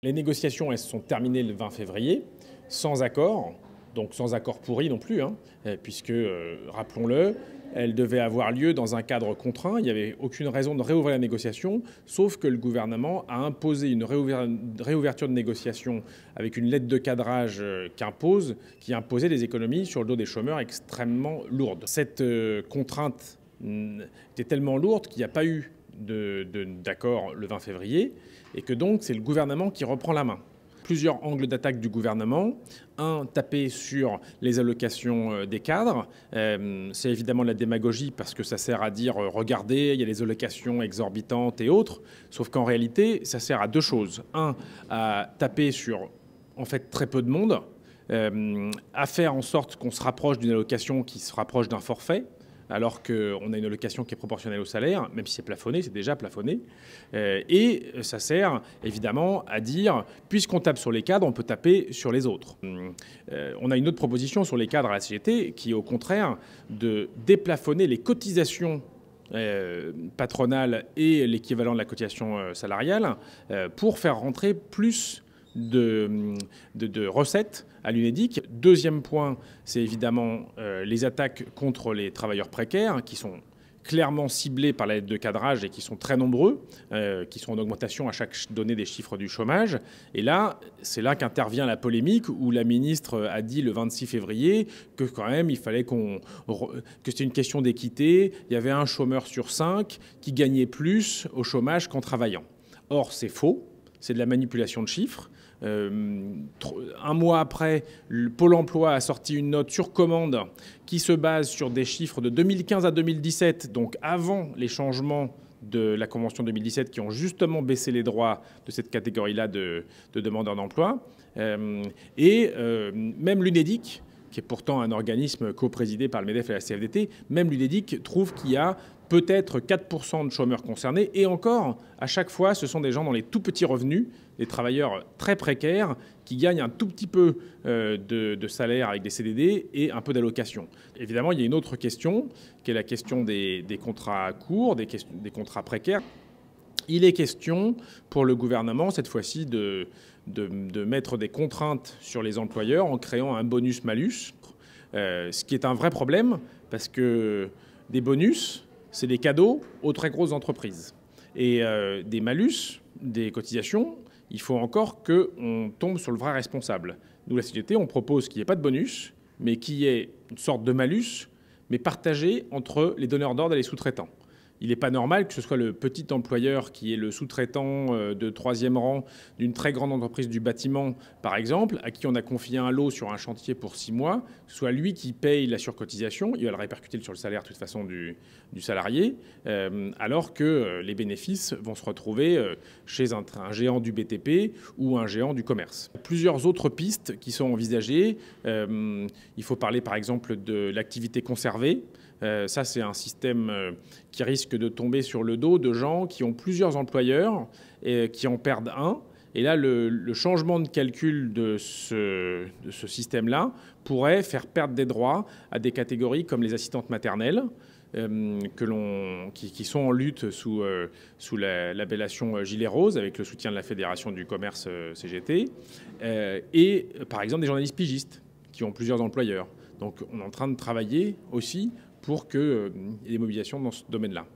Les négociations, elles se sont terminées le 20 février, sans accord, donc sans accord pourri non plus, puisque, rappelons-le, elles devaient avoir lieu dans un cadre contraint. Il n'y avait aucune raison de réouvrir la négociation, sauf que le gouvernement a imposé une réouverture de négociation avec une lettre de cadrage qui imposait des économies sur le dos des chômeurs extrêmement lourdes. Cette contrainte était tellement lourde qu'il n'y a pas eu d'accord le 20 février et que donc c'est le gouvernement qui reprend la main. Plusieurs angles d'attaque du gouvernement. Un, taper sur les allocations des cadres. C'est évidemment de la démagogie parce que ça sert à dire « regardez, il y a des allocations exorbitantes et autres ». Sauf qu'en réalité, ça sert à deux choses. Un, à taper sur en fait très peu de monde, à faire en sorte qu'on se rapproche d'une allocation qui se rapproche d'un forfait, alors qu'on a une allocation qui est proportionnelle au salaire, même si c'est plafonné, c'est déjà plafonné. Et ça sert évidemment à dire, puisqu'on tape sur les cadres, on peut taper sur les autres. On a une autre proposition sur les cadres à la CGT qui est au contraire de déplafonner les cotisations patronales et l'équivalent de la cotisation salariale pour faire rentrer plus de recettes à l'UNEDIC. Deuxième point, c'est évidemment les attaques contre les travailleurs précaires qui sont clairement ciblés par la lettre de cadrage et qui sont très nombreux, qui sont en augmentation à chaque donnée des chiffres du chômage. Et là, c'est là qu'intervient la polémique où la ministre a dit le 26 février que quand même il fallait que c'était une question d'équité. Il y avait un chômeur sur 5 qui gagnait plus au chômage qu'en travaillant. Or, c'est faux. C'est de la manipulation de chiffres. Un mois après, le Pôle emploi a sorti une note sur commande qui se base sur des chiffres de 2015 à 2017, donc avant les changements de la Convention 2017 qui ont justement baissé les droits de cette catégorie-là de demandeurs d'emploi. Même l'UNEDIC, qui est pourtant un organisme coprésidé par le MEDEF et la CFDT, même l'UNEDIC trouve qu'il y a peut-être 4% de chômeurs concernés. Et encore, à chaque fois, ce sont des gens dans les tout petits revenus, des travailleurs très précaires qui gagnent un tout petit peu de salaire avec des CDD et un peu d'allocation. Évidemment, il y a une autre question, qui est la question des contrats courts, des contrats précaires. Il est question pour le gouvernement, cette fois-ci, de mettre des contraintes sur les employeurs en créant un bonus-malus, ce qui est un vrai problème, parce que des bonus, c'est des cadeaux aux très grosses entreprises. Et des malus, des cotisations, il faut encore qu'on tombe sur le vrai responsable. Nous, la CGT, on propose qu'il n'y ait pas de bonus, mais qu'il y ait une sorte de malus, mais partagé entre les donneurs d'ordre et les sous-traitants. Il n'est pas normal que ce soit le petit employeur qui est le sous-traitant de 3e rang d'une très grande entreprise du bâtiment, par exemple, à qui on a confié un lot sur un chantier pour 6 mois, que ce soit lui qui paye la surcotisation, il va le répercuter sur le salaire de toute façon du salarié, alors que les bénéfices vont se retrouver chez un géant du BTP ou un géant du commerce. Plusieurs autres pistes qui sont envisagées. Il faut parler par exemple de l'activité conservée. Ça, c'est un système qui risque de tomber sur le dos de gens qui ont plusieurs employeurs et qui en perdent un. Et là, le changement de calcul de ce système-là pourrait faire perdre des droits à des catégories comme les assistantes maternelles, qui sont en lutte sous l'appellation Gilet Rose, avec le soutien de la Fédération du commerce CGT, et par exemple des journalistes pigistes qui ont plusieurs employeurs. Donc on est en train de travailler aussi pour qu'il y ait des mobilisations dans ce domaine-là.